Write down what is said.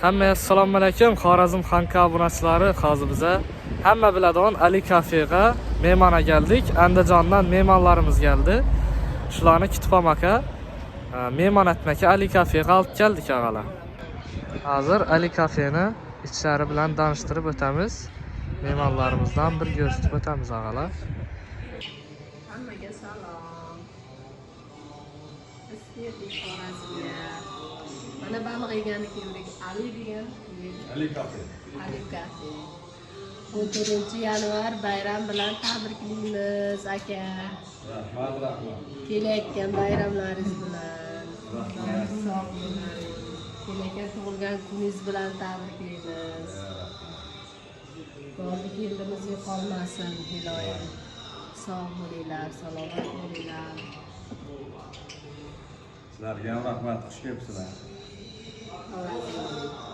Hamma assalomu alaykum. Xorazm Xanka obunachilari, hozir biza hamma biladigan Ali kafega mehmona keldik. Andijondan mehmonlarimiz geldi. Shularni kutib olmaka, mehmon etmaka Ali kafega olib keldik agalar. Hozir Ali kafeni ichlari bilan tanishtirib o'tamiz. Mehmonlarimizdan bir ko'rsatib o'tamiz agalar. Hammaga salom. Biz keldik Xorazmga. Mana baliq yeganlik yo'lik Ali degan. Ali kafe. Ali kafe. 14-yanvar bayram bilan tabriklaymiz aka. Rahmat. Kelayotgan bayramlaringiz bilan. Sog' bo'ling. Kelayotgan tug'ilgan kuningiz bilan tabriklaymiz. Bordi keldimizga qolmasin iloyim. Sog' bo'linglar, salomat bo'linglar. Sizlarga ham rahmat, xush kelibsizlar. Xorazm.